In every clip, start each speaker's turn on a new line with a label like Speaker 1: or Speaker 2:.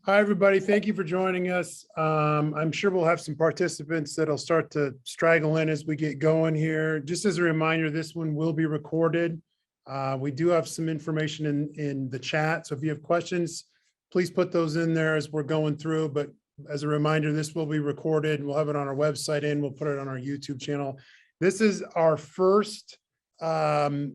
Speaker 1: Hi, everybody. Thank you for joining us. I'm sure we'll have some participants that'll start to straggle in as we get going here. Just as a reminder, this one will be recorded. We do have some information in the chat. So if you have questions, please put those in there as we're going through. But as a reminder, this will be recorded and we'll have it on our website and we'll put it on our YouTube channel. This is our first kind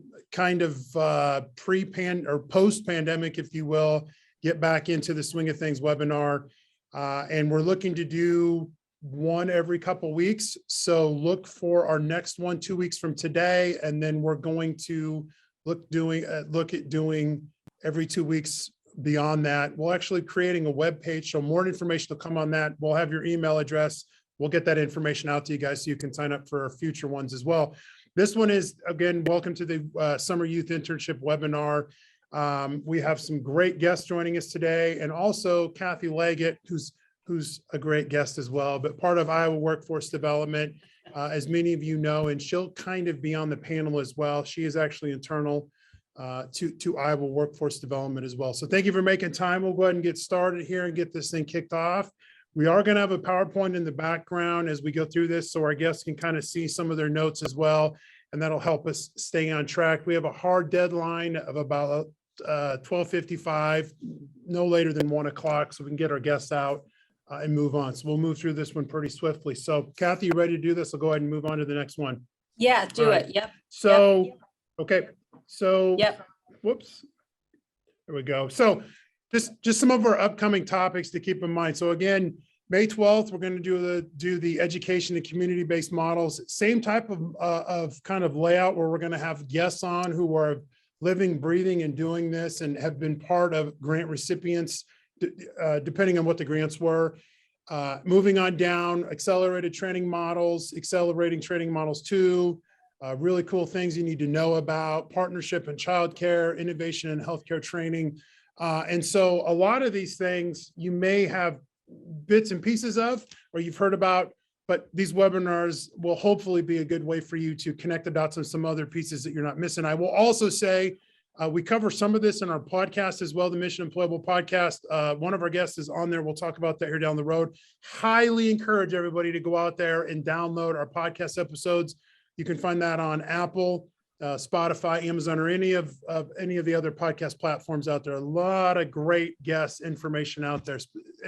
Speaker 1: of pre-pan or post-pandemic, if you will, get back into the swing of things webinar. And we're looking to do one every couple weeks. So look for our next one 2 weeks from today. And then we're going to look at doing every 2 weeks beyond that. We're actually creating a web page. So more information will come on that. We'll have your email address. We'll get that information out to you guys so you can sign up for future ones as well. This one is, again, welcome to the Summer Youth Internship webinar. We have some great guests joining us today, and also Kathy Leggett, who's a great guest as well, but part of Iowa Workforce Development, as many of you know, and she'll kind of be on the panel as well. She is actually internal to Iowa Workforce Development as well. So thank you for making time. We'll go ahead and get started here and get this thing kicked off. We are going to have a PowerPoint in the background as we go through this, so our guests can kind of see some of their notes as well, and that'll help us stay on track. We have a hard deadline of about 12:55, no later than 1 o'clock, so we can get our guests out and move on. So we'll move through this one pretty swiftly. So Kathy, you ready to do this? I'll go ahead and move on to the next one.
Speaker 2: Yeah, do it. Yep.
Speaker 1: So, yep. Okay. So,
Speaker 2: yep.
Speaker 1: Whoops. There we go. So just some of our upcoming topics to keep in mind. So again, May 12th, we're going to do the education and community-based models. Same type of kind of layout where we're going to have guests on who are living, breathing, and doing this and have been part of grant recipients, depending on what the grants were. Moving on down, accelerating training models 2, really cool things you need to know about, partnership and childcare, innovation and healthcare training. And so a lot of these things you may have bits and pieces of, or you've heard about, but these webinars will hopefully be a good way for you to connect the dots on some other pieces that you're not missing. I will also say, we cover some of this in our podcast as well, the Mission Employable podcast. One of our guests is on there. We'll talk about that here down the road. Highly encourage everybody to go out there and download our podcast episodes. You can find that on Apple, Spotify, Amazon, or any of the other podcast platforms out there. A lot of great guest information out there,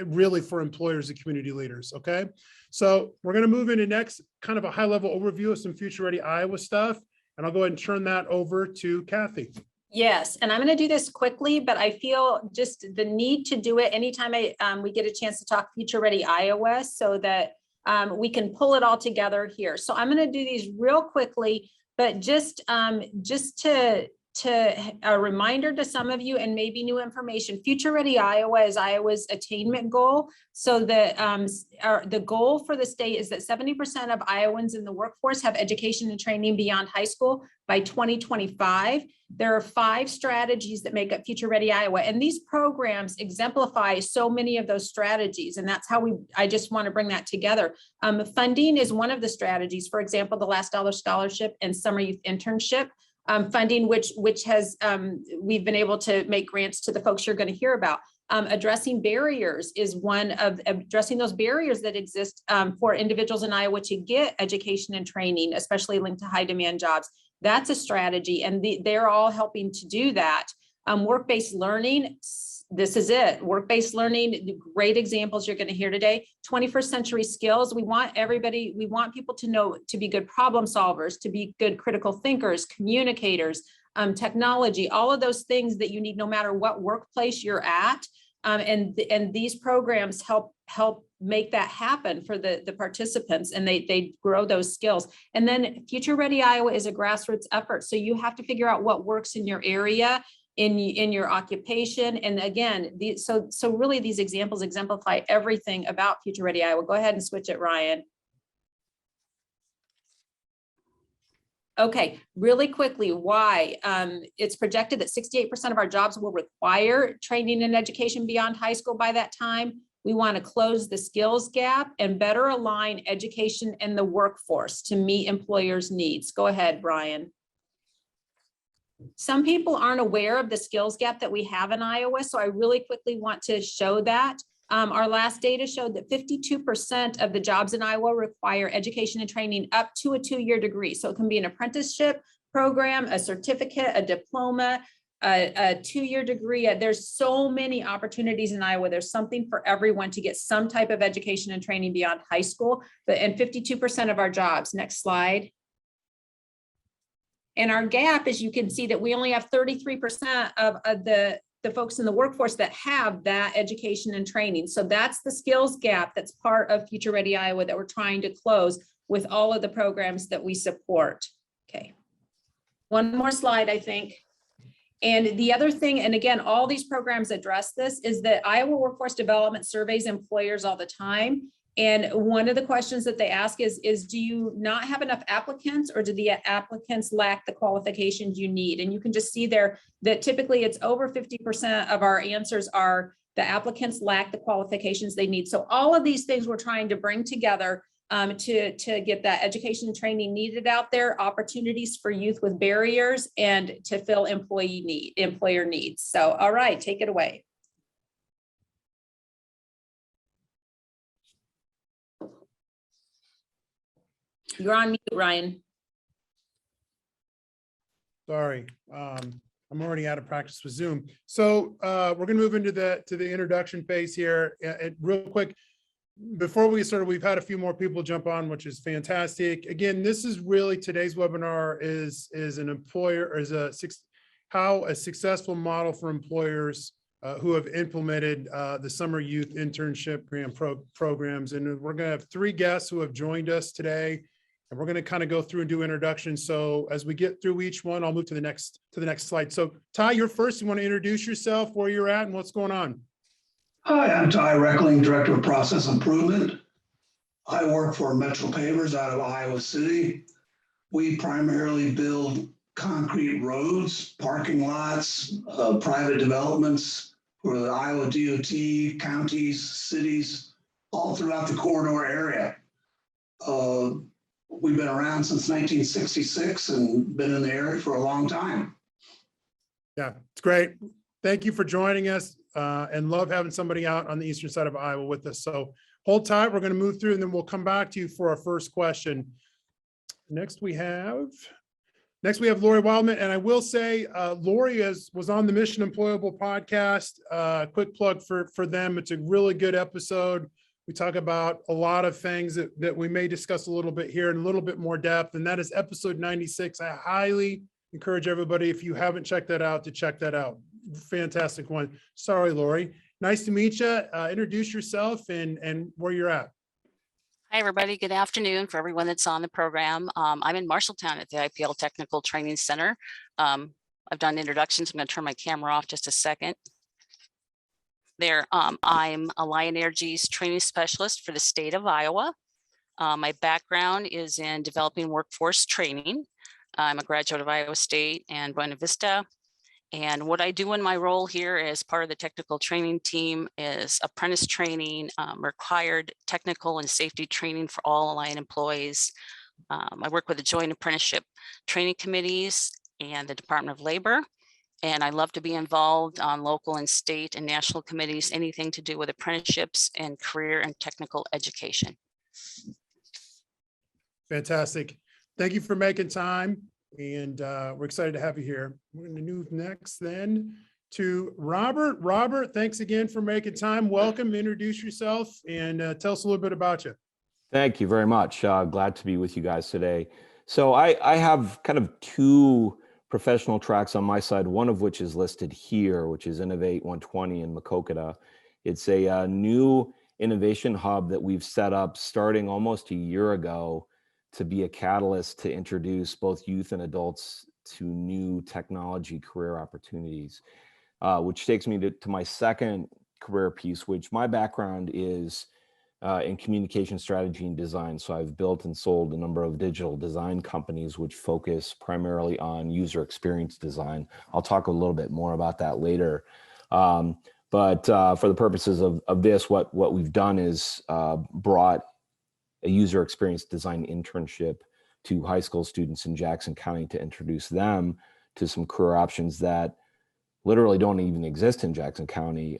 Speaker 1: really for employers and community leaders. Okay, so we're going to move into next kind of a high-level overview of some Future Ready Iowa stuff, and I'll go ahead and turn that over to Kathy.
Speaker 2: Yes, and I'm going to do this quickly, but I feel just the need to do it anytime we get a chance to talk Future Ready Iowa, so that we can pull it all together here. So I'm going to do these real quickly. But just to a reminder to some of you, and maybe new information, Future Ready Iowa is Iowa's attainment goal. So the goal for the state is that 70% of Iowans in the workforce have education and training beyond high school by 2025. There are 5 strategies that make up Future Ready Iowa, and these programs exemplify so many of those strategies, and that's how I just want to bring that together. Funding is one of the strategies. For example, the Last Dollar Scholarship and Summer Youth Internship funding, which has we've been able to make grants to the folks you're going to hear about. Addressing barriers is one of addressing those barriers that exist for individuals in Iowa to get education and training, especially linked to high demand jobs. That's a strategy, and they're all helping to do that. Work-based learning, this is it. Work-based learning, great examples you're going to hear today. 21st century skills, we want people to know, to be good problem solvers, to be good critical thinkers, communicators, technology, all of those things that you need no matter what workplace you're at. And these programs help make that happen for the participants, and they grow those skills. And then Future Ready Iowa is a grassroots effort. So you have to figure out what works in your area, in your occupation. And again, so really these examples exemplify everything about Future Ready Iowa. Go ahead and switch it, Ryan. Okay, really quickly, why? It's projected that 68% of our jobs will require training and education beyond high school by that time. We want to close the skills gap and better align education and the workforce to meet employers' needs. Go ahead, Brian. Some people aren't aware of the skills gap that we have in Iowa, so I really quickly want to show that. Our last data showed that 52% of the jobs in Iowa require education and training up to a 2-year degree. So it can be an apprenticeship program, a certificate, a diploma, a 2-year degree. There's so many opportunities in Iowa. There's something for everyone to get some type of education and training beyond high school, and 52% of our jobs. Next slide. And our gap, as you can see, that we only have 33% of the folks in the workforce that have that education and training. So that's the skills gap that's part of Future Ready Iowa that we're trying to close with all of the programs that we support. Okay. One more slide, I think. And the other thing, and again, all these programs address this, is that Iowa Workforce Development surveys employers all the time. And one of the questions that they ask is do you not have enough applicants, or do the applicants lack the qualifications you need? And you can just see there that typically it's over 50% of our answers are the applicants lack the qualifications they need. So all of these things we're trying to bring together to get that education and training needed out there, opportunities for youth with barriers, and to fill employer needs. So, all right, take it away. You're on mute, Ryan.
Speaker 1: Sorry, I'm already out of practice with Zoom. So we're going to move into the introduction phase here. Real quick, before we get started, we've had a few more people jump on, which is fantastic. Again, this is really today's webinar is an employer, or is how a successful model for employers who have implemented the Summer Youth Internship programs. And we're going to have 3 guests who have joined us today. And we're going to kind of go through and do introductions. So as we get through each one, I'll move to the next slide. So Ty, you're first. You want to introduce yourself, where you're at, and what's going on?
Speaker 3: Hi, I'm Ty Reckling, Director of Process Improvement. I work for Metro Pavers out of Iowa City. We primarily build concrete roads, parking lots, private developments for the Iowa DOT, counties, cities, all throughout the corridor area. We've been around since 1966 and been in the area for a long time.
Speaker 1: Yeah, it's great. Thank you for joining us, and love having somebody out on the eastern side of Iowa with us. So hold tight. We're going to move through, and then we'll come back to you for our first question. Next we have Lori Wildman, and I will say Lori was on the Mission Employable podcast. Quick plug for them. It's a really good episode. We talk about a lot of things that we may discuss a little bit here in a little bit more depth, and that is episode 96. I highly encourage everybody, if you haven't checked that out, to check that out. Fantastic one. Sorry, Lori. Nice to meet you. Introduce yourself and where you're at.
Speaker 4: Hi, everybody. Good afternoon for everyone that's on the program. I'm in Marshalltown at the IPL Technical Training Center. I've done introductions. I'm going to turn my camera off just a second. There, I'm Alliant Energy's training specialist for the state of Iowa. My background is in developing workforce training. I'm a graduate of Iowa State and Buena Vista. And what I do in my role here as part of the technical training team is apprentice training, required technical and safety training for all Alliant employees. I work with the Joint Apprenticeship Training Committees and the Department of Labor. And I love to be involved on local and state and national committees, anything to do with apprenticeships and career and technical education.
Speaker 1: Fantastic. Thank you for making time. And we're excited to have you here. We're going to move next then to Robert. Robert, thanks again for making time. Welcome. Introduce yourself and tell us a little bit about you.
Speaker 5: Thank you very much. Glad to be with you guys today. So I have kind of 2 professional tracks on my side, one of which is listed here, which is Innovate 120 in Maquoketa. It's a new innovation hub that we've set up starting almost a year ago to be a catalyst to introduce both youth and adults to new technology career opportunities, which takes me to my second career piece, which my background is in communication strategy and design. So I've built and sold a number of digital design companies which focus primarily on user experience design. I'll talk a little bit more about that later. But for the purposes of this, what we've done is brought a user experience design internship to high school students in Jackson County to introduce them to some career options that literally don't even exist in Jackson County,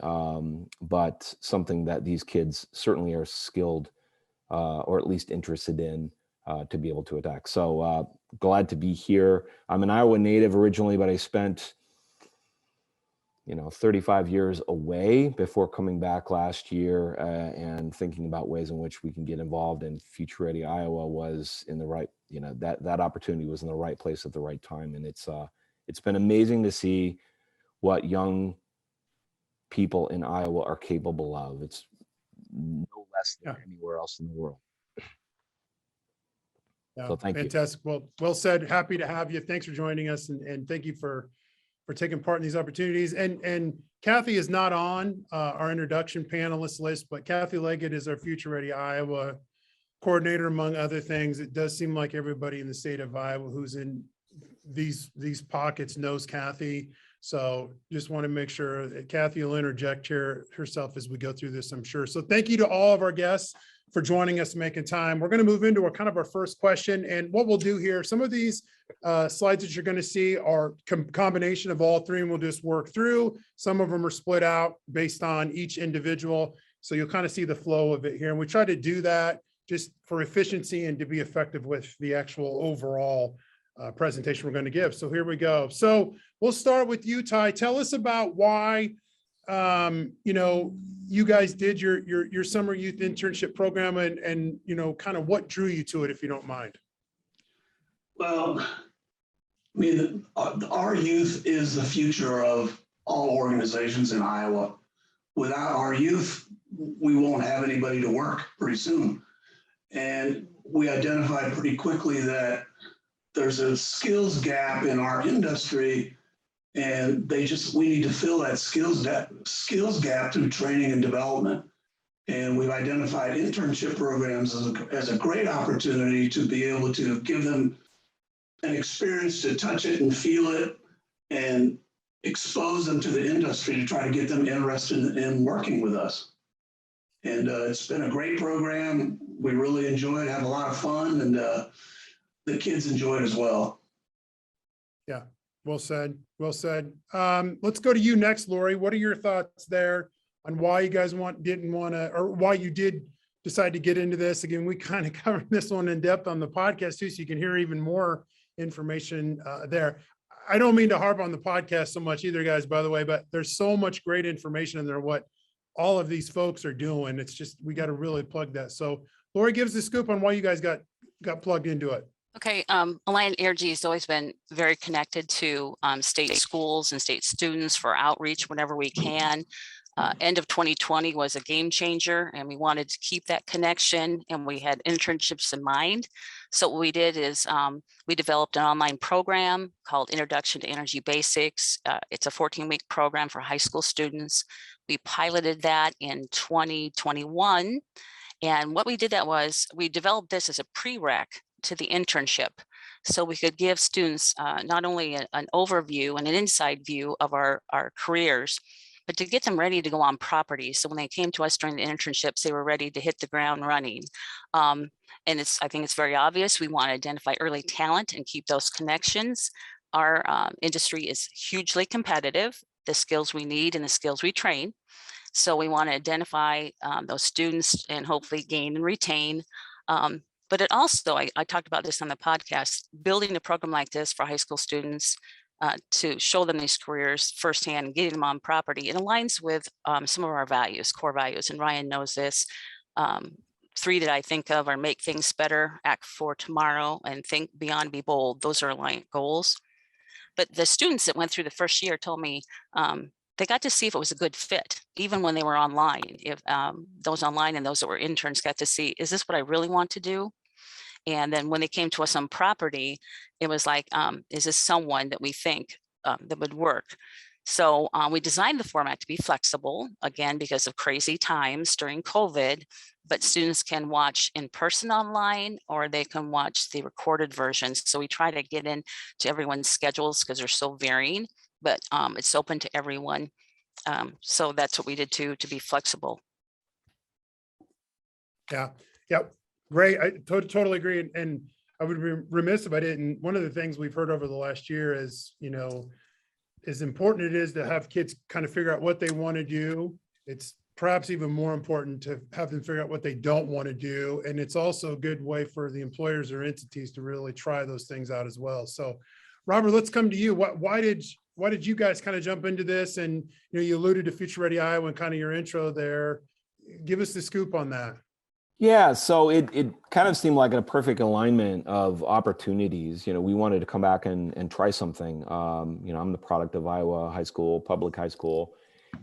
Speaker 5: but something that these kids certainly are skilled or at least interested in to be able to attack. So glad to be here. I'm an Iowa native originally, but I spent 35 years away before coming back last year and thinking about ways in which we can get involved. And Future Ready Iowa was in the right, that opportunity was in the right place at the right time. And it's been amazing to see what young people in Iowa are capable of. It's no less than anywhere else in the world.
Speaker 1: Yeah,
Speaker 5: So thank you.
Speaker 1: fantastic. Well said. Happy to have you. Thanks for joining us, and thank you for taking part in these opportunities. And Kathy is not on our introduction panelist list, but Kathy Leggett is our Future Ready Iowa coordinator, among other things. It does seem like everybody in the state of Iowa who's in these pockets knows Kathy. So just want to make sure that Kathy will interject here herself as we go through this, I'm sure. So thank you to all of our guests for joining us, making time. We're going to move into our first question. And what we'll do here, some of these slides that you're going to see are combination of all three, and we'll just work through. Some of them are split out based on each individual. So you'll kind of see the flow of it here. And we try to do that just for efficiency and to be effective with the actual overall presentation we're going to give. So here we go. So we'll start with you, Ty. Tell us about why you guys did your Summer Youth Internship Program and kind of what drew you to it, if you don't mind.
Speaker 3: Well, I mean, our youth is the future of all organizations in Iowa. Without our youth, we won't have anybody to work pretty soon. And we identified pretty quickly that there's a skills gap in our industry, and we need to fill that skills gap through training and development. And we've identified internship programs as a great opportunity to be able to give them an experience to touch it and feel it and expose them to the industry to try to get them interested in working with us. And it's been a great program. We really enjoy it, have a lot of fun, and the kids enjoy it as well.
Speaker 1: Yeah, well said. Well said. Let's go to you next, Lori. What are your thoughts there on why you guys why you did decide to get into this? Again, we kind of covered this one in depth on the podcast too, so you can hear even more information there. I don't mean to harp on the podcast so much either, guys, by the way, but there's so much great information in there, what all of these folks are doing. It's just, we got to really plug that. So Lori, gives the scoop on why you guys got plugged into it.
Speaker 4: Okay, Alliant Energy has always been very connected to state schools and state students for outreach whenever we can. End of 2020 was a game changer, and we wanted to keep that connection, and we had internships in mind. So what we did is we developed an online program called Introduction to Energy Basics. It's a 14-week program for high school students. We piloted that in 2021. And what we did was we developed this as a prereq to the internship. So we could give students not only an overview and an inside view of our careers, but to get them ready to go on property. So when they came to us during the internships, they were ready to hit the ground running. And I think it's very obvious. We want to identify early talent and keep those connections. Our industry is hugely competitive, the skills we need and the skills we train. So we want to identify those students and hopefully gain and retain. But it also, I talked about this on the podcast, building a program like this for high school students to show them these careers firsthand and getting them on property. It aligns with some of our values, core values, and Ryan knows this. 3 that I think of are make things better, act for tomorrow, and think beyond, be bold. Those are Alliant goals. But the students that went through the first year told me they got to see if it was a good fit, even when they were online. If those online and those that were interns got to see, is this what I really want to do? And then when they came to us on property, it was like, is this someone that we think that would work? So we designed the format to be flexible, again, because of crazy times during COVID, but students can watch in person online, or they can watch the recorded versions. So we try to get into everyone's schedules because they're so varying, but it's open to everyone. So that's what we did to be flexible.
Speaker 1: Yeah. Yep. Great. I totally agree. And I would be remiss if I didn't. One of the things we've heard over the last year is, as important it is to have kids kind of figure out what they want to do, it's perhaps even more important to have them figure out what they don't want to do. And it's also a good way for the employers or entities to really try those things out as well. So Robert, let's come to you. Why did you guys kind of jump into this? And you alluded to Future Ready Iowa and kind of your intro there. Give us the scoop on that.
Speaker 5: Yeah, so it kind of seemed like a perfect alignment of opportunities. We wanted to come back and try something. I'm the product of Iowa high school, public high school,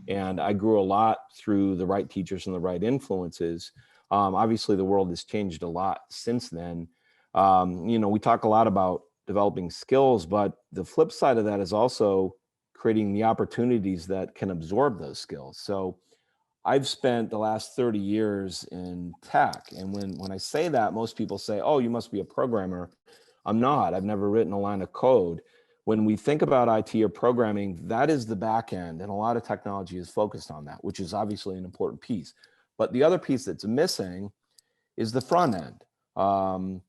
Speaker 5: and I grew a lot through the right teachers and the right influences. Obviously, the world has changed a lot since then. We talk a lot about developing skills, but the flip side of that is also creating the opportunities that can absorb those skills. So I've spent the last 30 years in tech. And when I say that, most people say, oh, you must be a programmer. I'm not. I've never written a line of code. When we think about IT or programming, that is the back end. And a lot of technology is focused on that, which is obviously an important piece. But the other piece that's missing is the front end,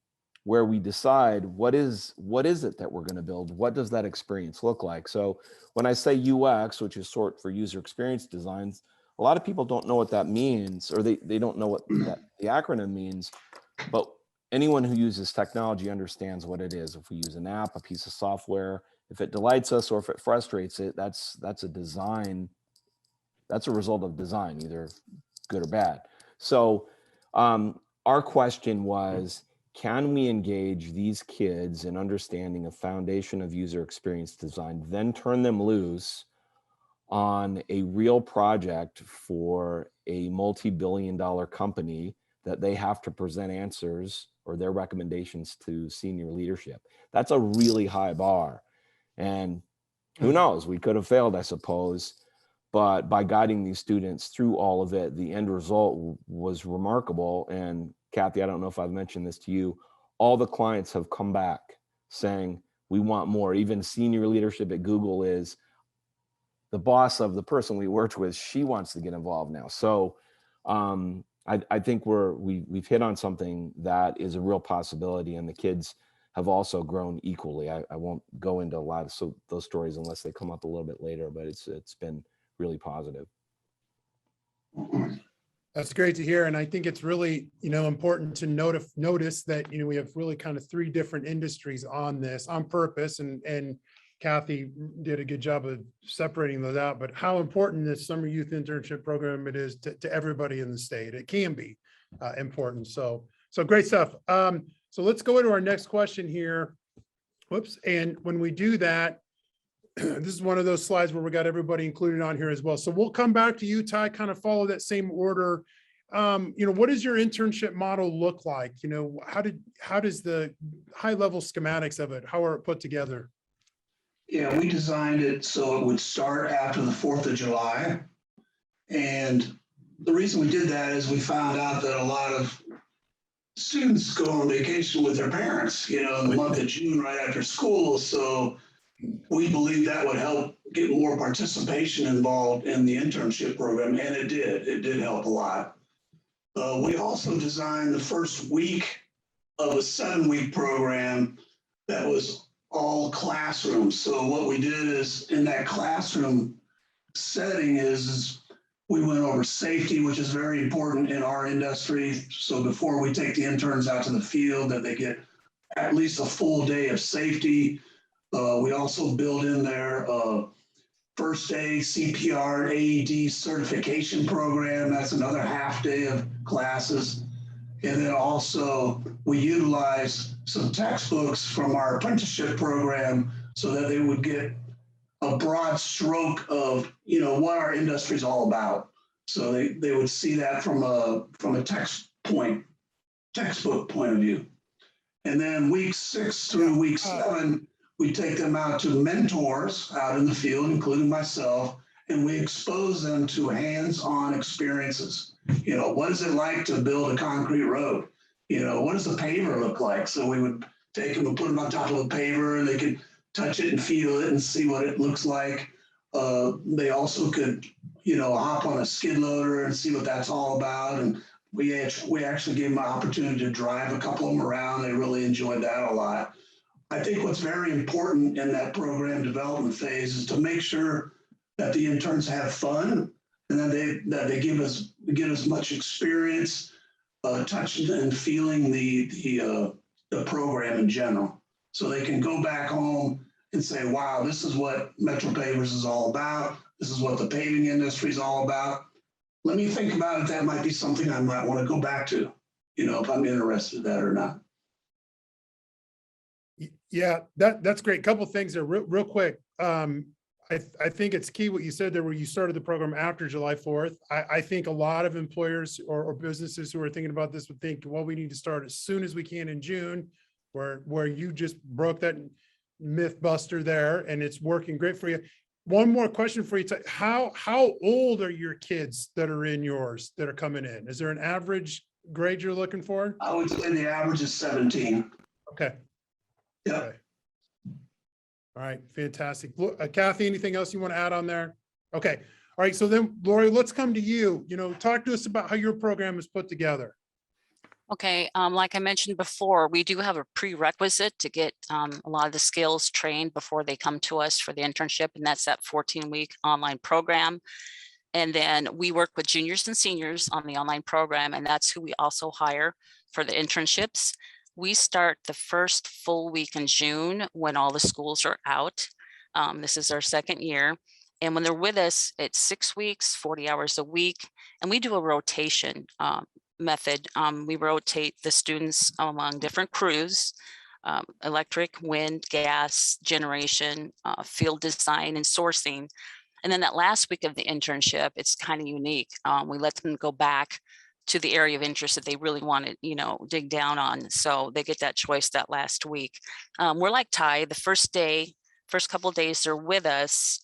Speaker 5: where we decide what is it that we're going to build? What does that experience look like? So when I say UX, which is short for user experience designs, a lot of people don't know what that means, or they don't know what the acronym means, but anyone who uses technology understands what it is. If we use an app, a piece of software, if it delights us or if it frustrates it, that's a design. That's a result of design, either good or bad. So our question was, can we engage these kids in understanding a foundation of user experience design, then turn them loose on a real project for a multi-billion-dollar company that they have to present answers or their recommendations to senior leadership? That's a really high bar. And who knows, we could have failed, I suppose. But by guiding these students through all of it, the end result was remarkable. And Kathy, I don't know if I've mentioned this to you, all the clients have come back saying, we want more. Even senior leadership at Google is the boss of the person we worked with. She wants to get involved now. So I think we've hit on something that is a real possibility, and the kids have also grown equally. I won't go into a lot of those stories unless they come up a little bit later, but it's been really positive.
Speaker 1: That's great to hear. And I think it's really, important to notice that, we have really kind of three different industries on this on purpose. And Kathy did a good job of separating those out, but how important this Summer Youth Internship Program it is to everybody in the state. It can be important. So great stuff. So let's go into our next question here. Whoops. And when we do that, this is one of those slides where we got everybody included on here as well. So we'll come back to you, Ty, kind of follow that same order. What does your internship model look like? How does the high level schematics of it, how are it put together?
Speaker 3: Yeah, we designed it so it would start after the 4th of July. And the reason we did that is we found out that a lot of students go on vacation with their parents, in the month of June right after school. So we believe that would help get more participation involved in the internship program, and it did. It did help a lot. We also designed the first week of a 7-week program that was all classrooms. So what we did is in that classroom setting is we went over safety, which is very important in our industry. So before we take the interns out to the field, that they get at least a full day of safety. We also build in there first aid, CPR, AED certification program. That's another half day of classes. And then also we utilize some textbooks from our apprenticeship program so that they would get a broad stroke of, what our industry is all about. So they would see that from a textbook point of view. And then week 6 through week 7, we take them out to mentors out in the field, including myself, and we expose them to hands-on experiences. What is it like to build a concrete road? What does a paver look like? So we would take them and put them on top of a paver, and they could touch it and feel it and see what it looks like. They also could, hop on a skid loader and see what that's all about. And we actually gave them an opportunity to drive a couple of them around. They really enjoyed that a lot. I think what's very important in that program development phase is to make sure that the interns have fun and that they get as much experience touching and feeling the program in general. So they can go back home and say, wow, this is what Metro Pavers is all about. This is what the paving industry is all about. Let me think about it. That might be something I might want to go back to, if I'm interested in that or not.
Speaker 1: Yeah, that's great. Couple things there real quick. I think it's key what you said there, where you started the program after July 4th. I think a lot of employers or businesses who are thinking about this would think, well, we need to start as soon as we can in June, where you just broke that myth buster there, and it's working great for you. One more question for you. How old are your kids that are in yours that are coming in? Is there an average grade you're looking for?
Speaker 3: I would say the average is 17.
Speaker 1: Okay.
Speaker 3: Yeah.
Speaker 1: Okay. All right, fantastic. Kathy, anything else you want to add on there? Okay. All right. So then, Lori, let's come to you. Talk to us about how your program is put together.
Speaker 4: Okay, like I mentioned before, we do have a prerequisite to get a lot of the skills trained before they come to us for the internship, and that's that 14-week online program. And then we work with juniors and seniors on the online program, and that's who we also hire for the internships. We start the first full week in June when all the schools are out. This is our second year. And when they're with us, it's 6 weeks, 40 hours a week. And we do a rotation method. We rotate the students among different crews, electric, wind, gas, generation, field design, and sourcing. And then that last week of the internship, it's kind of unique. We let them go back to the area of interest that they really want to, dig down on. So they get that choice that last week. We're like Ty. The first couple of days they're with us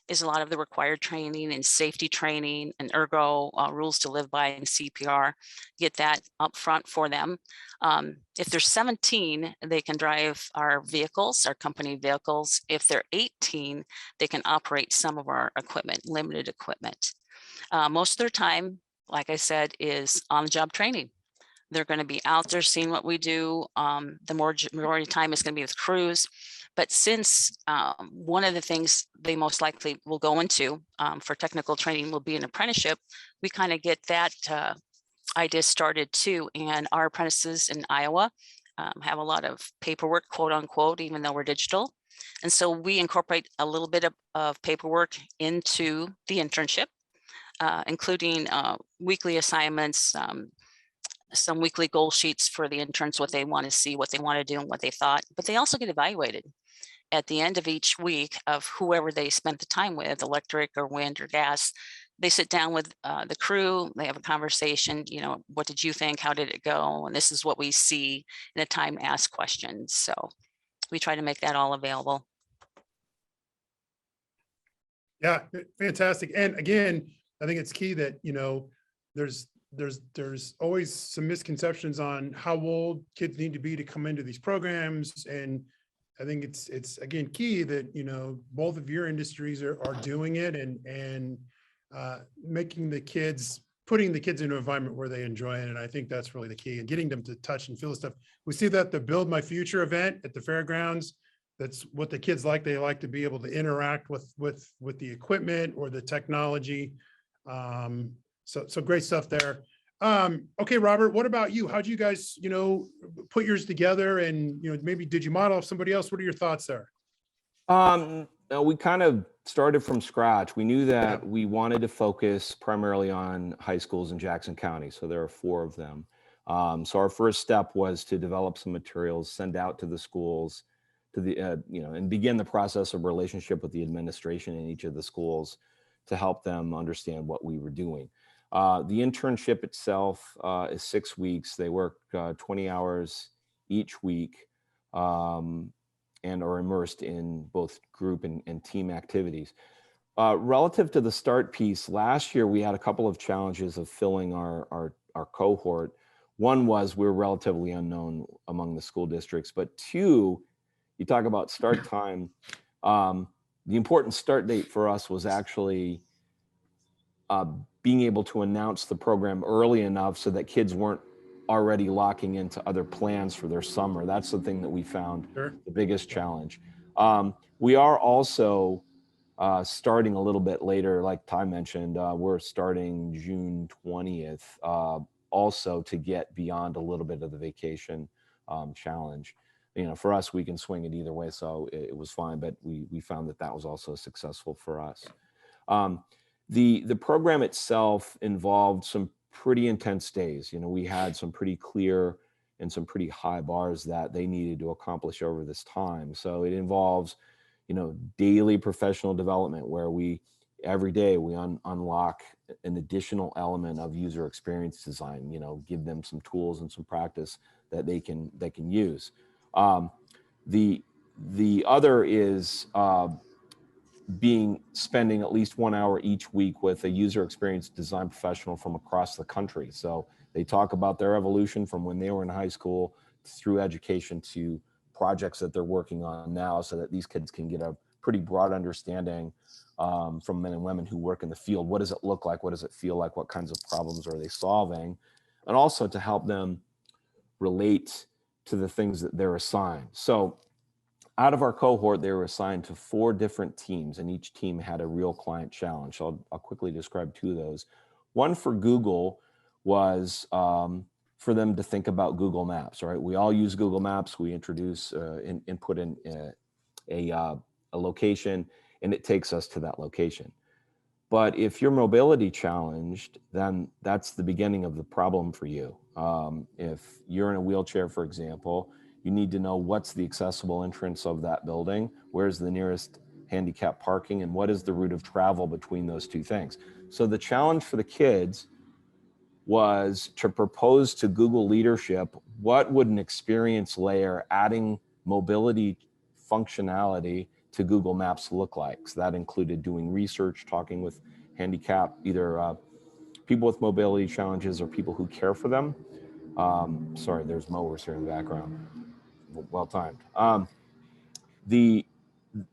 Speaker 4: is a lot of the required training and safety training and ergo rules to live by and CPR. Get that up front for them. If they're 17, they can drive our vehicles, our company vehicles. If they're 18, they can operate some of our equipment, limited equipment. Most of their time, like I said, is on-the-job training. They're going to be out there seeing what we do. The majority of time is going to be with crews. But since one of the things they most likely will go into for technical training will be an apprenticeship, we kind of get that idea started too. And our apprentices in Iowa have a lot of paperwork, quote unquote, even though we're digital. And so we incorporate a little bit of paperwork into the internship, including weekly assignments, some weekly goal sheets for the interns, what they want to see, what they want to do, and what they thought. But they also get evaluated at the end of each week of whoever they spent the time with, electric or wind or gas. They sit down with the crew, they have a conversation, what did you think? How did it go? And this is what we see in a time to ask questions. So we try to make that all available.
Speaker 1: Yeah, fantastic. And again, I think it's key that, there's always some misconceptions on how old kids need to be to come into these programs. And I think it's again key that, both of your industries are doing it and putting the kids into an environment where they enjoy it. And I think that's really the key, and getting them to touch and feel the stuff. We see that the Build My Future event at the fairgrounds, that's what the kids like. They like to be able to interact with the equipment or the technology. So great stuff there. Okay, Robert, what about you? How'd you guys, put yours together, and, maybe did you model off somebody else? What are your thoughts there?
Speaker 5: No, we kind of started from scratch. We knew that we wanted to focus primarily on high schools in Jackson County. So there are 4 of them. So our first step was to develop some materials, send out to the schools, to the, and begin the process of relationship with the administration in each of the schools to help them understand what we were doing. The internship itself is 6 weeks. They work 20 hours each week and are immersed in both group and team activities. Relative to the start piece, last year we had a couple of challenges of filling our cohort. One was we're relatively unknown among the school districts, but 2, you talk about start time. The important start date for us was actually being able to announce the program early enough so that kids weren't already locking into other plans for their summer. That's the thing that we found
Speaker 1: Sure.
Speaker 5: the biggest challenge. We are also starting a little bit later, like Ty mentioned, we're starting June 20th, also to get beyond a little bit of the vacation challenge. You know, for us, we can swing it either way, so it was fine, but we found that that was also successful for us. The program itself involved some pretty intense days. You know, we had some pretty clear and some pretty high bars that they needed to accomplish over this time. So it involves, you know, daily professional development where every day we unlock an additional element of user experience design, you know, give them some tools and some practice that they can use. The other is spending at least 1 hour each week with a user experience design professional from across the country. So they talk about their evolution from when they were in high school through education to projects that they're working on now, so that these kids can get a pretty broad understanding from men and women who work in the field. What does it look like? What does it feel like? What kinds of problems are they solving? And also to help them relate to the things that they're assigned. So out of our cohort, they were assigned to 4 different teams, and each team had a real client challenge. So I'll quickly describe 2 of those. One for Google was for them to think about Google Maps, right? We all use Google Maps. We introduce input in a location, and it takes us to that location. But if you're mobility challenged, then that's the beginning of the problem for you. If you're in a wheelchair, for example, you need to know what's the accessible entrance of that building, where's the nearest handicap parking, and what is the route of travel between those 2 things. So the challenge for the kids was to propose to Google leadership, what would an experience layer adding mobility functionality to Google Maps look like? So that included doing research, talking with either people with mobility challenges or people who care for them. Sorry, there's mowers here in the background. Well timed.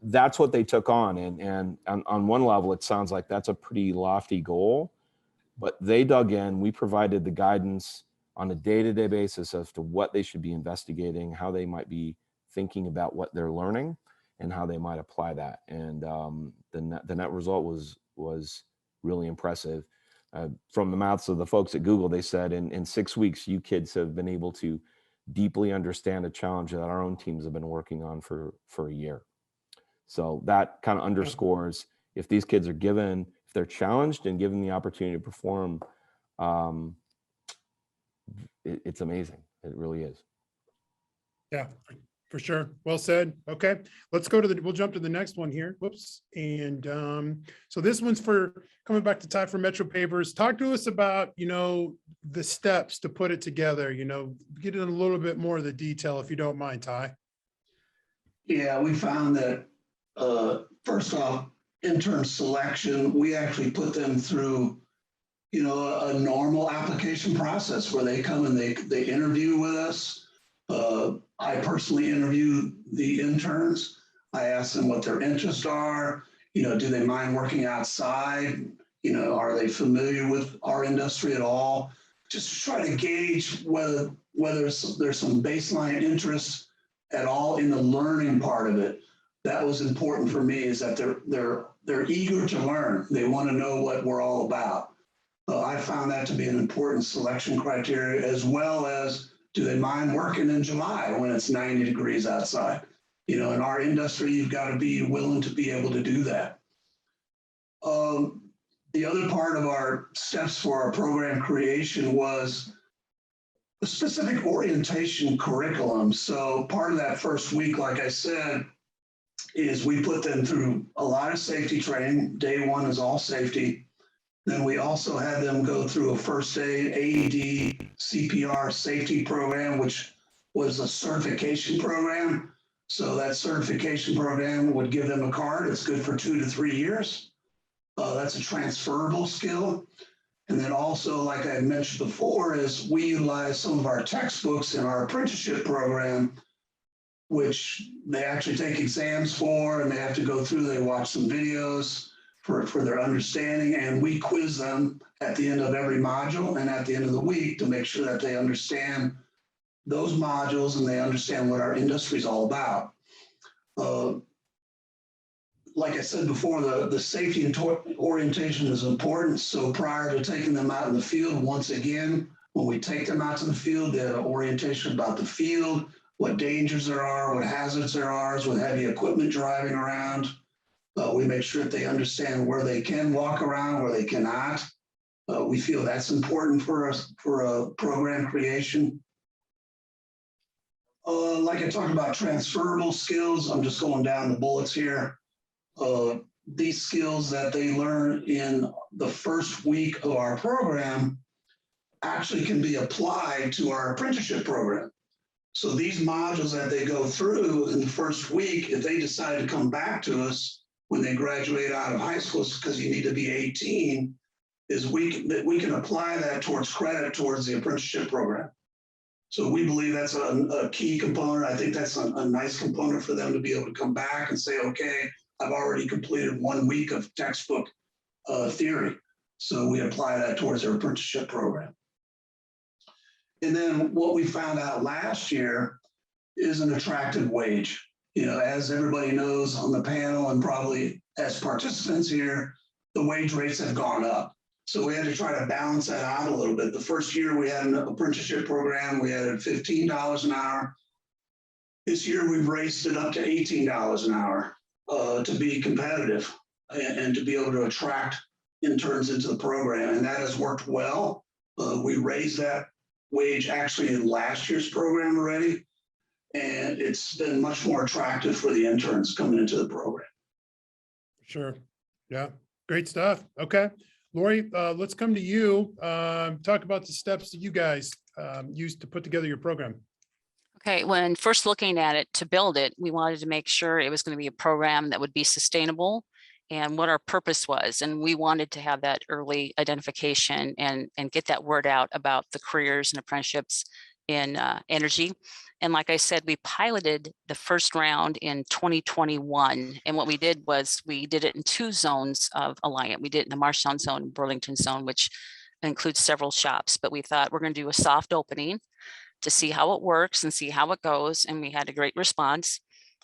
Speaker 5: That's what they took on, and on one level, it sounds like that's a pretty lofty goal, but they dug in. We provided the guidance on a day-to-day basis as to what they should be investigating, how they might be thinking about what they're learning, and how they might apply that. And the net result was really impressive. From the mouths of the folks at Google, they said in 6 weeks, you kids have been able to deeply understand a challenge that our own teams have been working on for a year. So that kind of underscores, if these kids are if they're challenged and given the opportunity to perform, it's amazing. It really is.
Speaker 1: Yeah, for sure. Well said. Okay, let's we'll jump to the next one here. Whoops. And so this one's for coming back to Ty for Metro Pavers. Talk to us about, you know, the steps to put it together, you know, get in a little bit more of the detail, if you don't mind, Ty.
Speaker 3: Yeah, we found that first off, intern selection, we actually put them through, you know, a normal application process where they come and they interview with us. I personally interview the interns. I ask them what their interests are. You know, do they mind working outside? You know, are they familiar with our industry at all? Just to try to gauge whether there's some baseline interest at all in the learning part of it. That was important for me, is that they're eager to learn. They want to know what we're all about. I found that to be an important selection criteria, as well as, do they mind working in July when it's 90 degrees outside? You know, in our industry, you've got to be willing to be able to do that. The other part of our steps for our program creation was a specific orientation curriculum. So part of that first week, like I said, is we put them through a lot of safety training. Day 1 is all safety. Then we also had them go through a first aid, AED, CPR safety program, which was a certification program. So that certification program would give them a card. It's good for 2 to 3 years. That's a transferable skill. And then also, like I had mentioned before, is we utilize some of our textbooks in our apprenticeship program, which they actually take exams for, and they have to go through, they watch some videos for their understanding, and we quiz them at the end of every module and at the end of the week to make sure that they understand those modules and they understand what our industry is all about. Like I said before, the safety and orientation is important. So prior to taking them out in the field, once again, when we take them out to the field, they have orientation about the field, what dangers there are, what hazards there are with heavy equipment driving around. We make sure that they understand where they can walk around, where they cannot. We feel that's important for us for a program creation. Like I talked about transferable skills, I'm just going down the bullets here. These skills that they learn in the first week of our program actually can be applied to our apprenticeship program. So these modules that they go through in the first week, if they decide to come back to us when they graduate out of high school, because you need to be 18, is we can apply that towards credit towards the apprenticeship program. So we believe that's a key component. I think that's a nice component for them to be able to come back and say, okay, I've already completed 1 week of textbook theory. So we apply that towards their apprenticeship program. And then what we found out last year is an attractive wage. You know, as everybody knows on the panel and probably as participants here, the wage rates have gone up. So we had to try to balance that out a little bit. The first year we had an apprenticeship program, we had $15 an hour. This year we've raised it up to $18 an hour to be competitive and to be able to attract interns into the program. And that has worked well. We raised that wage actually in last year's program already. And it's been much more attractive for the interns coming into the program.
Speaker 1: Sure. Yeah. Great stuff. Okay. Lori, let's come to you. Talk about the steps that you guys used to put together your program.
Speaker 4: Okay, when first looking at it to build it, we wanted to make sure it was going to be a program that would be sustainable and what our purpose was. And we wanted to have that early identification and get that word out about the careers and apprenticeships in energy. And like I said, we piloted the first round in 2021. And what we did was we did it in 2 zones of Alliant. We did it in the Marshtown zone, Burlington zone, which includes several shops. But we thought we're going to do a soft opening to see how it works and see how it goes. And we had a great response.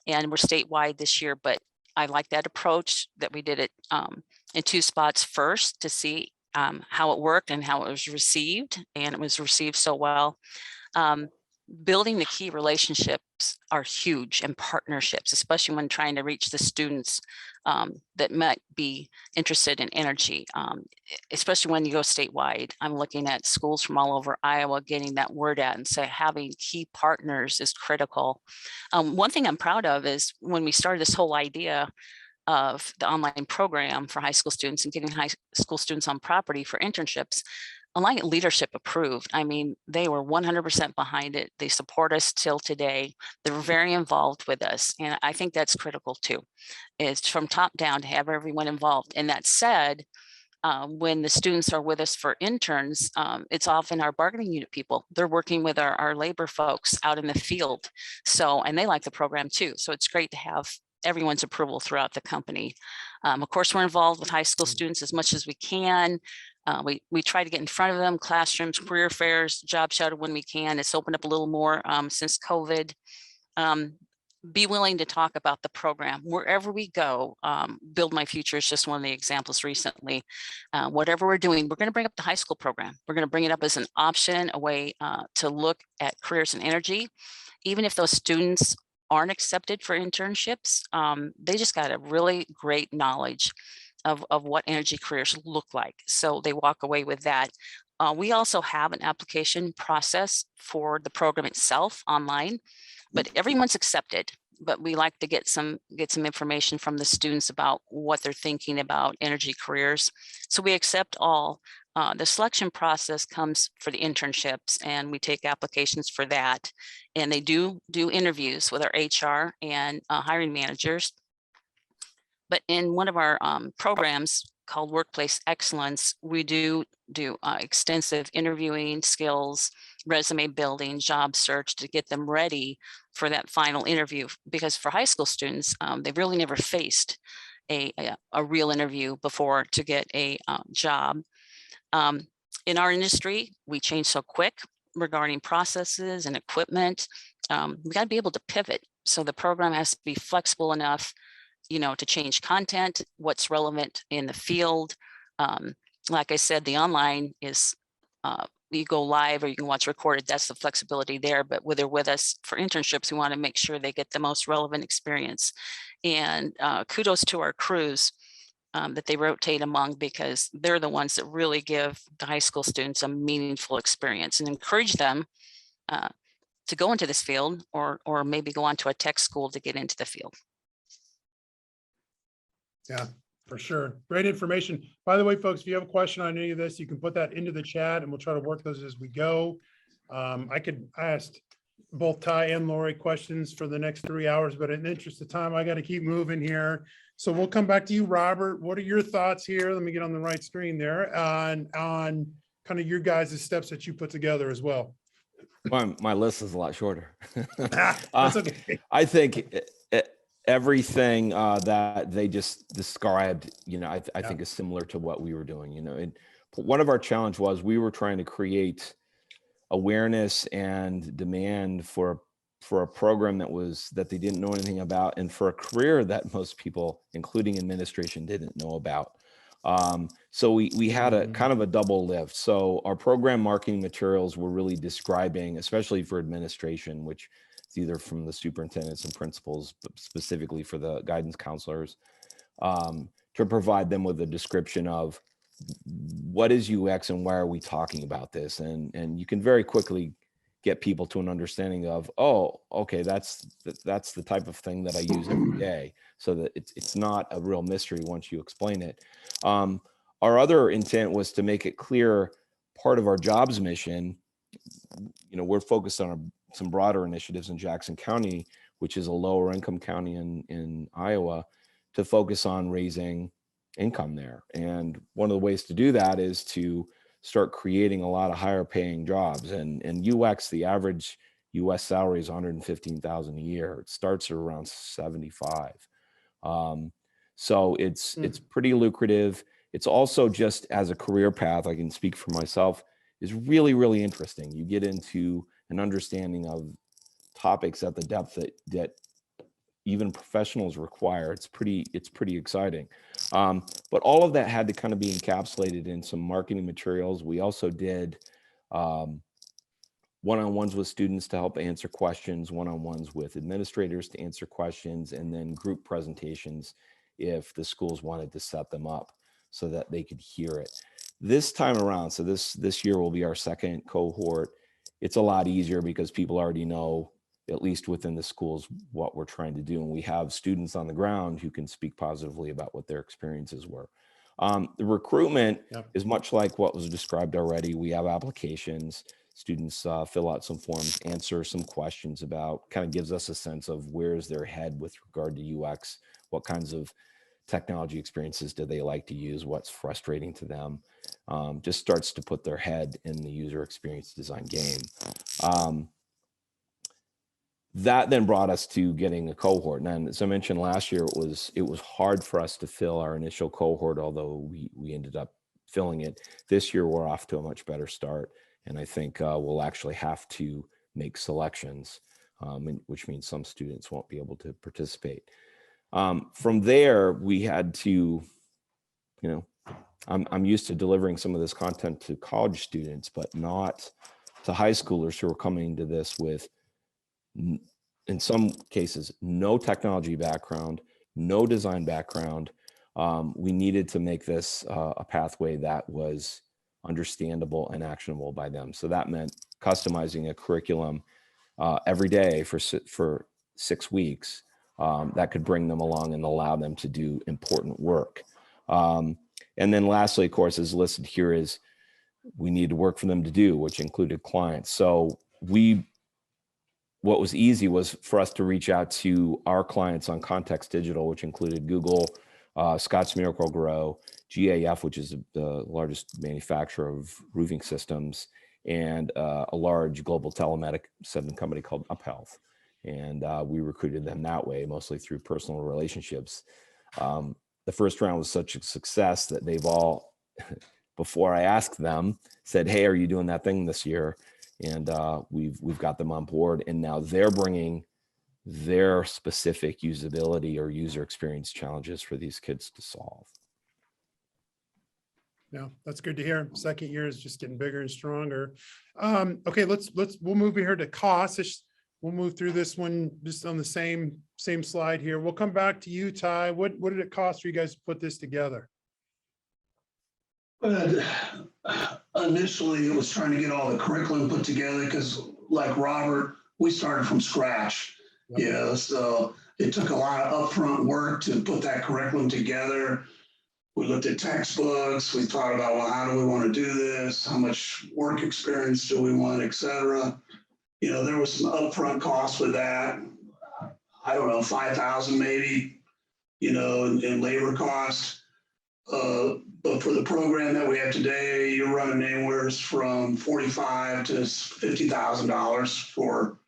Speaker 4: And we're statewide this year, but I like that approach that we did it in 2 spots first to see how it worked and how it was received. And it was received so well. Building the key relationships are huge, and partnerships, especially when trying to reach the students that might be interested in energy, especially when you go statewide. I'm looking at schools from all over Iowa getting that word out, and so having key partners is critical. One thing I'm proud of is when we started this whole idea of the online program for high school students and getting high school students on property for internships, Alliant leadership approved. I mean, they were 100% behind it. They support us till today. They were very involved with us. And I think that's critical too. It's from top down to have everyone involved. And that said, when the students are with us for interns, it's often our bargaining unit people. They're working with our labor folks out in the field. So, and they like the program too. So it's great to have everyone's approval throughout the company. Of course, we're involved with high school students as much as we can. We try to get in front of them, classrooms, career fairs, job shadow when we can. It's opened up a little more since COVID. Be willing to talk about the program wherever we go. Build My Future is just one of the examples recently. Whatever we're doing, we're going to bring up the high school program. We're going to bring it up as an option, a way to look at careers in energy. Even if those students aren't accepted for internships, they just got a really great knowledge of what energy careers look like. So they walk away with that. We also have an application process for the program itself online, but everyone's accepted. But we like to get some information from the students about what they're thinking about energy careers. So we accept all. The selection process comes for the internships, and we take applications for that. And they do interviews with our HR and hiring managers. But in one of our programs called Workplace Excellence, we do extensive interviewing skills, resume building, job search to get them ready for that final interview. Because for high school students, they've really never faced a real interview before to get a job. In our industry, we change so quick regarding processes and equipment. We got to be able to pivot. So the program has to be flexible enough, to change content, what's relevant in the field. Like I said, the online is, you go live or you can watch recorded. That's the flexibility there. But when they're with us for internships, we want to make sure they get the most relevant experience. And kudos to our crews that they rotate among, because they're the ones that really give the high school students a meaningful experience and encourage them to go into this field, or maybe go on to a tech school to get into the field.
Speaker 1: Yeah, for sure. Great information. By the way, folks, if you have a question on any of this, you can put that into the chat and we'll try to work those as we go. I asked both Ty and Lori questions for the next 3 hours, but in the interest of time, I got to keep moving here. So we'll come back to you, Robert. What are your thoughts here? Let me get on the right screen there on kind of your guys' steps that you put together as well.
Speaker 5: My list is a lot shorter.
Speaker 1: That's okay.
Speaker 5: I think everything that they just described, I think is similar to what we were doing. And one of our challenge was we were trying to create awareness and demand for a program that they didn't know anything about, and for a career that most people, including administration, didn't know about. So we had a kind of a double lift. So our program marketing materials were really describing, especially for administration, which is either from the superintendents and principals, but specifically for the guidance counselors, to provide them with a description of what is UX and why are we talking about this? And you can very quickly get people to an understanding of, oh, okay, that's the type of thing that I use every day, so that it's not a real mystery once you explain it. Our other intent was to make it clear part of our jobs mission. We're focused on some broader initiatives in Jackson County, which is a lower income county in Iowa, to focus on raising income there. And one of the ways to do that is to start creating a lot of higher paying jobs. And UX, the average US salary is $115,000 a year. It starts at around 75. So it's pretty lucrative. It's also, just as a career path, I can speak for myself, is really, really interesting. You get into an understanding of topics at the depth that even professionals require. It's pretty exciting. But all of that had to kind of be encapsulated in some marketing materials. We also did one-on-ones with students to help answer questions, one-on-ones with administrators to answer questions, and then group presentations if the schools wanted to set them up so that they could hear it. This time around, so this year will be our second cohort. It's a lot easier because people already know, at least within the schools, what we're trying to do. And we have students on the ground who can speak positively about what their experiences were. The recruitment is much like what was described already. We have applications. Students fill out some forms, answer some questions about, kind of gives us a sense of where's their head with regard to UX, what kinds of technology experiences do they like to use, what's frustrating to them. Just starts to put their head in the user experience design game. That then brought us to getting a cohort. And as I mentioned last year, it was hard for us to fill our initial cohort, although we ended up filling it. This year, we're off to a much better start. And I think we'll actually have to make selections, which means some students won't be able to participate. From there, we had to, I'm used to delivering some of this content to college students, but not to high schoolers who are coming to this with, in some cases, no technology background, no design background. We needed to make this a pathway that was understandable and actionable by them. So that meant customizing a curriculum every day for 6 weeks that could bring them along and allow them to do important work. And then lastly, of course, as listed here, is we needed work for them to do, which included clients. So what was easy was for us to reach out to our clients on Context Digital, which included Google, Scotts Miracle-Gro, GAF, which is the largest manufacturer of roofing systems, and a large global telemedicine company called UpHealth. And we recruited them that way, mostly through personal relationships. The first round was such a success that they've all before I asked them, said, hey, are you doing that thing this year? And we've got them on board, and now they're bringing their specific usability or user experience challenges for these kids to solve.
Speaker 1: Yeah, that's good to hear. Second year is just getting bigger and stronger. Okay, we'll move here to costs. We'll move through this one just on the same slide here. We'll come back to you, Ty. What did it cost for you guys to put this together?
Speaker 3: But initially, it was trying to get all the curriculum put together because, like Robert, we started from scratch.
Speaker 1: Yep.
Speaker 3: You know, so it took a lot of upfront work to put that curriculum together. We looked at textbooks. We thought about, well, how do we want to do this? How much work experience do we want, et cetera? You know, there was some upfront costs with that. I don't know, 5,000 maybe, you know, in labor costs. But for the program that we have today, you're running anywhere from $45,000 to $50,000 for,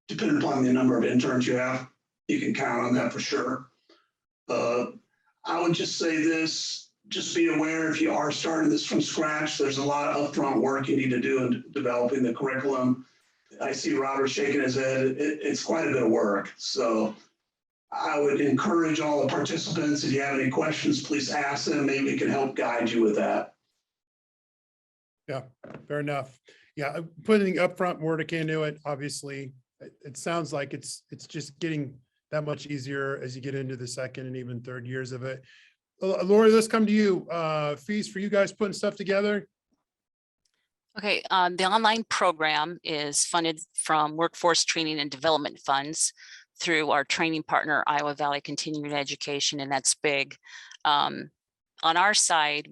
Speaker 3: depending upon the number of interns you have. You can count on that for sure. I would just say this, just be aware if you are starting this from scratch, there's a lot of upfront work you need to do in developing the curriculum. I see Robert shaking his head. It's quite a bit of work. So I would encourage all the participants, if you have any questions, please ask them. Maybe we can help guide you with that.
Speaker 1: Yeah, fair enough. Yeah, putting upfront work into it, obviously, it sounds like it's just getting that much easier as you get into the second and even third years of it. Lori, let's come to you. Fees for you guys putting stuff together?
Speaker 4: Okay, the online program is funded from workforce training and development funds through our training partner, Iowa Valley Continuing Education, and that's big. On our side,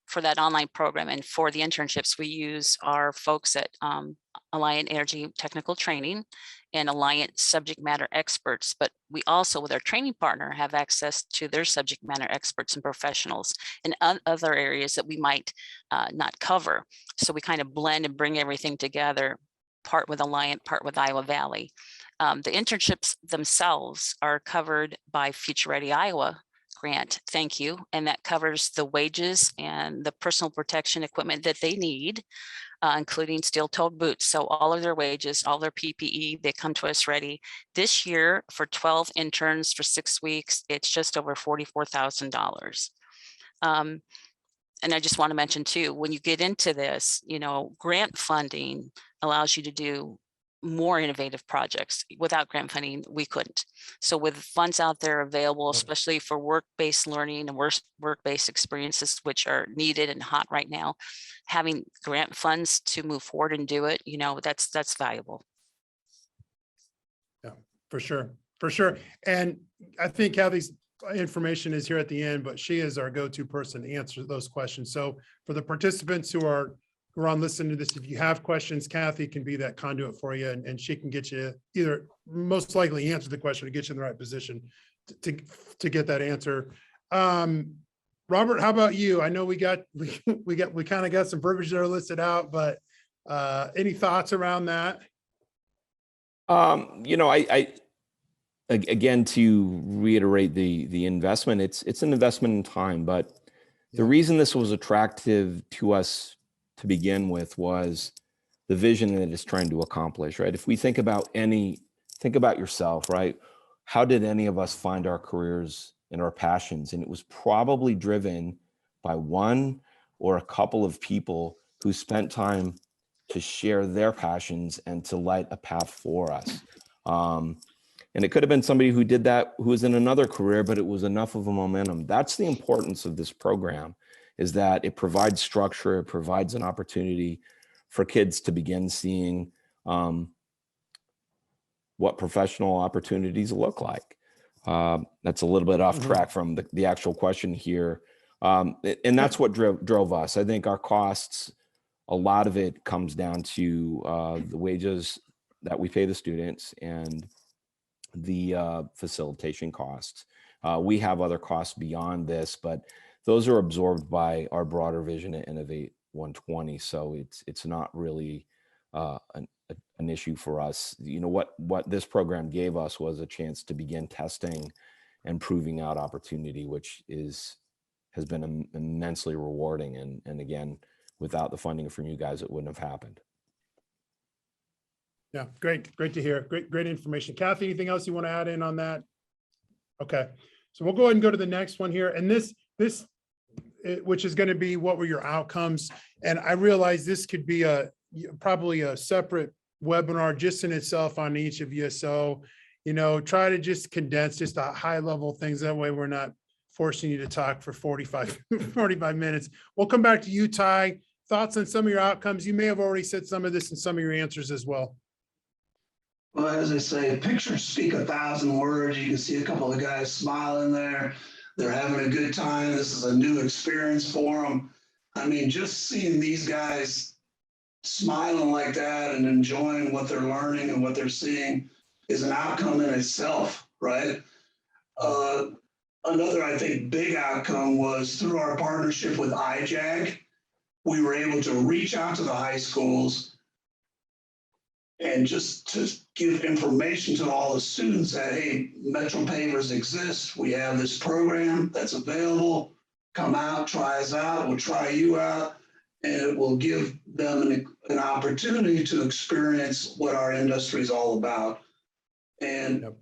Speaker 4: for that online program and for the internships, we use our folks at Alliant Energy Technical Training and Alliant subject matter experts, but we also, with our training partner, have access to their subject matter experts and professionals in other areas that we might not cover. So we kind of blend and bring everything together, part with Alliant, part with Iowa Valley. The internships themselves are covered by Future Ready Iowa grant, thank you, and that covers the wages and the personal protection equipment that they need, including steel-toed boots. So all of their wages, all their PPE, they come to us ready. This year, for 12 interns for 6 weeks, it's just over $44,000. And I just want to mention too, when you get into this, you know, grant funding allows you to do more innovative projects. Without grant funding, we couldn't. So with funds out there available, especially for work-based learning and work-based experiences, which are needed and hot right now, having grant funds to move forward and do it, you know, that's valuable.
Speaker 1: Yeah, for sure. For sure. And I think Kathy's information is here at the end, but she is our go-to person to answer those questions. So for the participants who are on listening to this, if you have questions, Kathy can be that conduit for you, and she can get you either most likely answer the question or get you in the right position to get that answer. Robert, how about you? I know we kind of got some verbiage that are listed out, but any thoughts around that?
Speaker 5: You know, I again, to reiterate the investment, it's an investment in time, but the reason this was attractive to us to begin with was the vision that it's trying to accomplish, right? If we think about yourself, right? How did any of us find our careers and our passions? And it was probably driven by one or a couple of people who spent time to share their passions and to light a path for us. And it could have been somebody who did that, who was in another career, but it was enough of a momentum. That's the importance of this program, is that it provides structure, it provides an opportunity for kids to begin seeing what professional opportunities look like. That's a little bit off track from the actual question here. And that's what drove us. I think our costs, a lot of it comes down to the wages that we pay the students and the facilitation costs. We have other costs beyond this, but those are absorbed by our broader vision at Innovate 120. So it's not really an issue for us. You know, what this program gave us was a chance to begin testing and proving out opportunity, which has been immensely rewarding. And again, without the funding from you guys, it wouldn't have happened.
Speaker 1: Yeah, great to hear. Great information. Kathy, anything else you want to add in on that? Okay, so we'll go ahead and go to the next one here. And this, which is going to be, what were your outcomes? And I realize this could be probably a separate webinar just in itself on each of you. So, try to just condense just a high level things. That way we're not forcing you to talk for 45 minutes. We'll come back to you, Ty. Thoughts on some of your outcomes? You may have already said some of this in some of your answers as well.
Speaker 3: Well, as I say, pictures speak 1,000 words. You can see a couple of guys smiling there. They're having a good time. This is a new experience for them. I mean, just seeing these guys smiling like that and enjoying what they're learning and what they're seeing is an outcome in itself, right? Another, I think, big outcome was through our partnership with IJAG, we were able to reach out to the high schools and just to give information to all the students that, hey, Metro Pavers exists. We have this program that's available. Come out, try us out. We'll try you out. And it will give them an opportunity to experience what our industry is all about. And,
Speaker 1: Yep.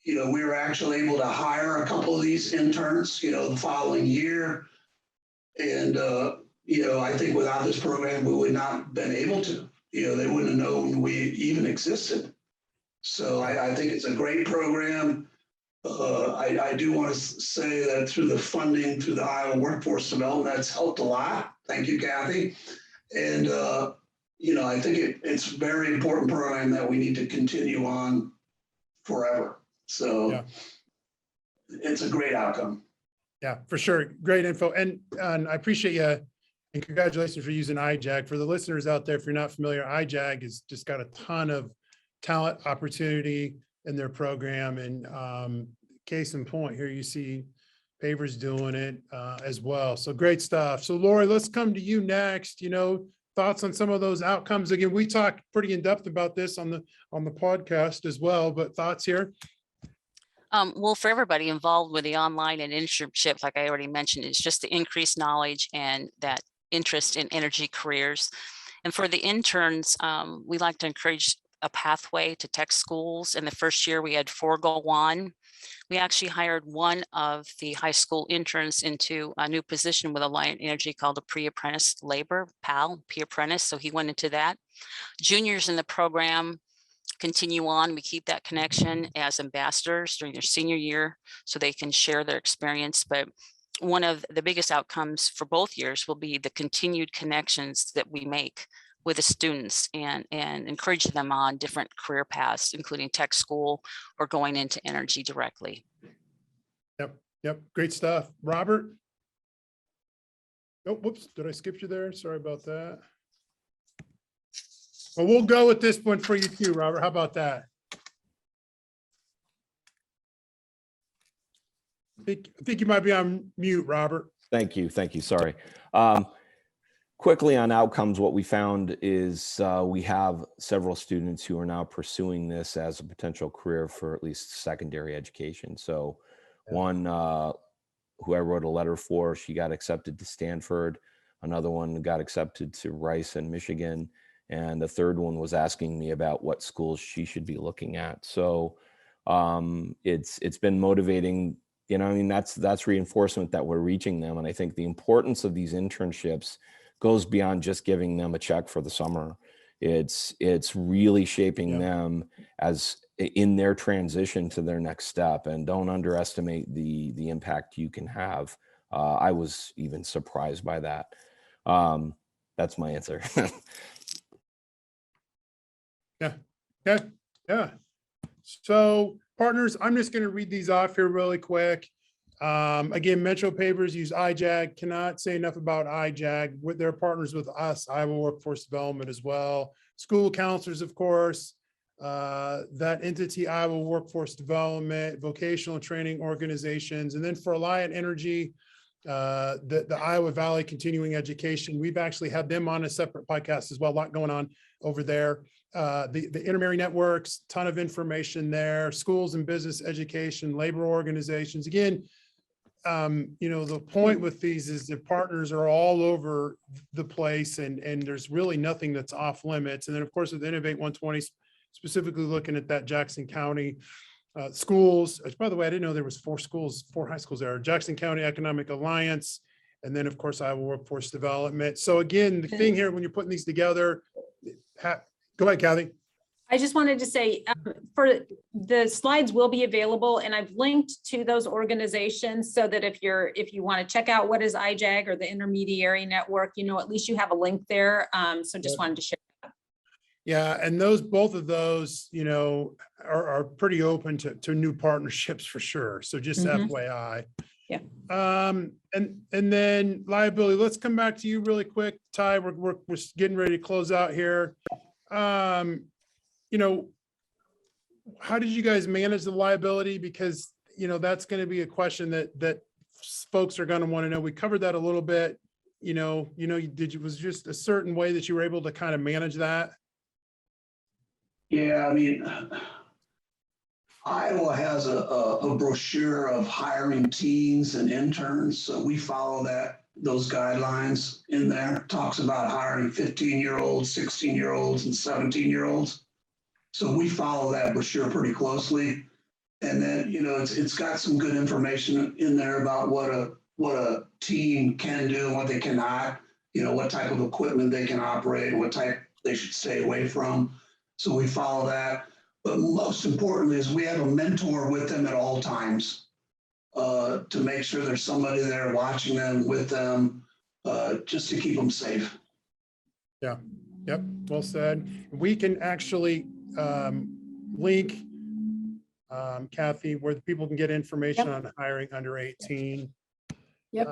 Speaker 3: We were actually able to hire a couple of these interns, the following year. And, I think without this program, we would not have been able to. They wouldn't have known we even existed. So I think it's a great program. I do want to say that through the funding, through the Iowa Workforce Development, that's helped a lot. Thank you, Kathy. And, I think it's a very important program that we need to continue on forever. So
Speaker 1: Yeah.
Speaker 3: It's a great outcome.
Speaker 1: Yeah, for sure. Great info. And I appreciate you. And congratulations for using IJAG. For the listeners out there, if you're not familiar, IJAG has just got a ton of talent opportunity in their program. And case in point, here you see Pavers doing it as well. So great stuff. So Lori, let's come to you next. Thoughts on some of those outcomes. Again, we talked pretty in depth about this on the podcast as well, but thoughts here?
Speaker 4: Well, for everybody involved with the online and internship, like I already mentioned, it's just the increased knowledge and that interest in energy careers. And for the interns, we like to encourage a pathway to tech schools. In the first year, we had 4 go on. We actually hired one of the high school interns into a new position with Alliant Energy called a pre-apprentice labor, PAL, pre-apprentice. So he went into that. Juniors in the program continue on. We keep that connection as ambassadors during their senior year so they can share their experience. But one of the biggest outcomes for both years will be the continued connections that we make with the students and encourage them on different career paths, including tech school or going into energy directly.
Speaker 1: Yep. Great stuff. Robert? Oh, whoops. Did I skip you there? Sorry about that. Well, we'll go with this one for you too, Robert. How about that? I think you might be on mute, Robert.
Speaker 5: Thank you. Sorry. Quickly on outcomes, what we found is we have several students who are now pursuing this as a potential career for at least secondary education. So one who I wrote a letter for, she got accepted to Stanford. Another one got accepted to Rice in Michigan. And the third one was asking me about what schools she should be looking at. So it's been motivating. That's reinforcement that we're reaching them. And I think the importance of these internships goes beyond just giving them a check for the summer. It's really shaping them as in their transition to their next step. And don't underestimate the impact you can have. I was even surprised by that. That's my answer.
Speaker 1: Yeah. So partners, I'm just going to read these off here really quick. Again, Metro Pavers use IJAG. Cannot say enough about IJAG. With their partners with us, Iowa Workforce Development as well. School counselors, of course. That entity, Iowa Workforce Development, vocational training organizations, and then for Alliant Energy, the Iowa Valley Continuing Education. We've actually had them on a separate podcast as well. A lot going on over there. The intermarry networks, ton of information there. Schools and business education, labor organizations. Again, the point with these is the partners are all over the place and there's really nothing that's off limits. And then of course with Innovate 120, specifically looking at that Jackson County schools. By the way, I didn't know there was 4 high schools there. Jackson County Economic Alliance, and then of course Iowa Workforce Development. So again, the thing here, when you're putting these together, go ahead, Kathy.
Speaker 2: I just wanted to say, for the slides will be available, and I've linked to those organizations so that if you want to check out what is IJAG or the intermediary network, at least you have a link there. So just wanted to share.
Speaker 1: Yeah, and both of those, are pretty open to new partnerships for sure. So just FYI.
Speaker 2: Yeah.
Speaker 1: And then liability. Let's come back to you really quick, Ty. We're getting ready to close out here. How did you guys manage the liability? Because that's going to be a question that folks are going to want to know. We covered that a little bit. Was just a certain way that you were able to kind of manage that?
Speaker 3: Yeah, Iowa has a brochure of hiring teens and interns, so we follow those guidelines in there. It talks about hiring 15-year-olds, 16-year-olds, and 17-year-olds. So we follow that brochure pretty closely. And then, it's got some good information in there about what a team can do and what they cannot, what type of equipment they can operate, what type they should stay away from. So we follow that. But most importantly is we have a mentor with them at all times to make sure there's somebody there watching them, with them, just to keep them safe.
Speaker 1: Yeah. Yep. Well said. We can actually link, Kathy, where the people can get information on hiring under 18.
Speaker 2: Yep.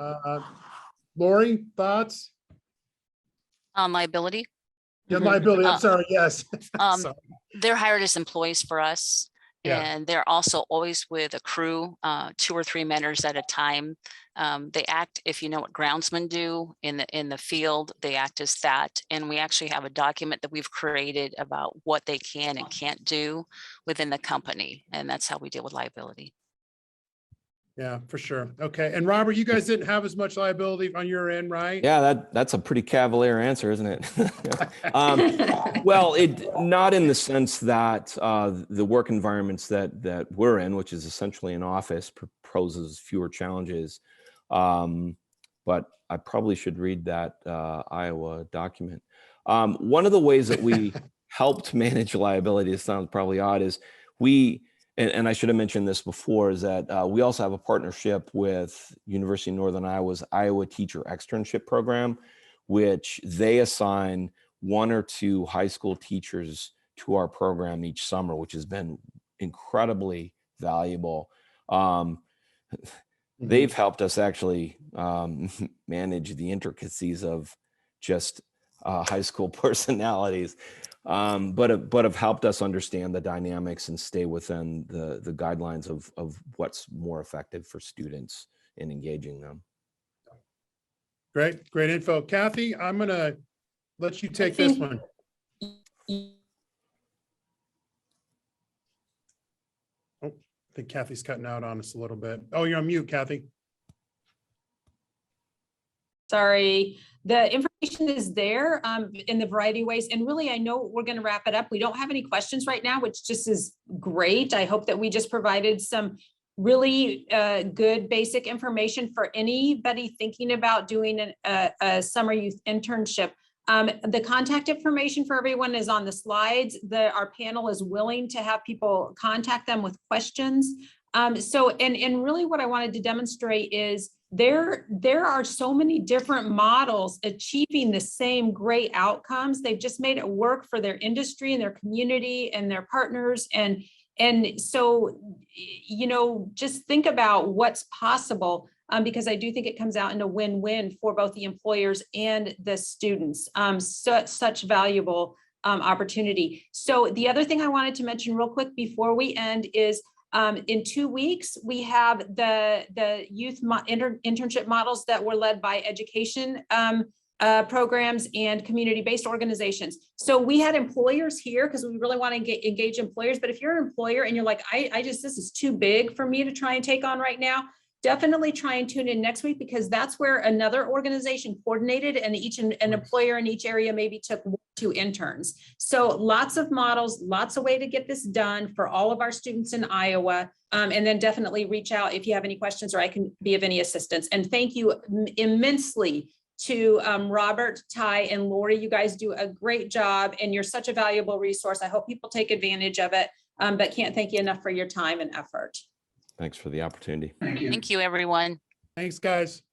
Speaker 1: Lori, thoughts?
Speaker 4: On liability.
Speaker 1: Yeah, liability. I'm sorry. Yes. Sorry.
Speaker 4: They're hired as employees for us.
Speaker 1: Yeah.
Speaker 4: And they're also always with a crew, 2 or 3 mentors at a time. They act, if you know what groundsmen do in the field, they act as that. And we actually have a document that we've created about what they can and can't do within the company. And that's how we deal with liability.
Speaker 1: Yeah, for sure. Okay. And Robert, you guys didn't have as much liability on your end, right?
Speaker 5: Yeah, that's a pretty cavalier answer, isn't it? Well, not in the sense that the work environments that we're in, which is essentially an office, proposes fewer challenges. But I probably should read that Iowa document. One of the ways that we helped manage liability, it sounds probably odd, is and I should have mentioned this before, is that we also have a partnership with University of Northern Iowa's Iowa Teacher Externship Program, which they assign 1 or 2 high school teachers to our program each summer, which has been incredibly valuable. They've helped us actually manage the intricacies of just high school personalities. But have helped us understand the dynamics and stay within the guidelines of what's more effective for students in engaging them.
Speaker 1: Great info. Kathy, I'm going to let you take this one. Oh, I think Kathy's cutting out on us a little bit. Oh, you're on mute, Kathy.
Speaker 2: Sorry, the information is there in the variety of ways. And really, I know we're going to wrap it up. We don't have any questions right now, which just is great. I hope that we just provided some really good basic information for anybody thinking about doing a summer youth internship. The contact information for everyone is on the slides. Our panel is willing to have people contact them with questions. And really what I wanted to demonstrate is there are so many different models achieving the same great outcomes. They've just made it work for their industry and their community and their partners. And so, just think about what's possible, because I do think it comes out in a win-win for both the employers and the students. Such valuable opportunity. So the other thing I wanted to mention real quick before we end is in 2 weeks, we have the youth internship models that were led by education programs and community-based organizations. So we had employers here because we really want to engage employers. But if you're an employer and you're like, this is too big for me to try and take on right now, definitely try and tune in next week, because that's where another organization coordinated and an employer in each area maybe took 1 or 2 interns. So lots of models, lots of way to get this done for all of our students in Iowa. And then definitely reach out if you have any questions or I can be of any assistance. And thank you immensely to Robert, Ty, and Lori. You guys do a great job and you're such a valuable resource. I hope people take advantage of it, but can't thank you enough for your time and effort.
Speaker 5: Thanks for the opportunity.
Speaker 3: Thank you.
Speaker 4: Thank you, everyone.
Speaker 1: Thanks, guys.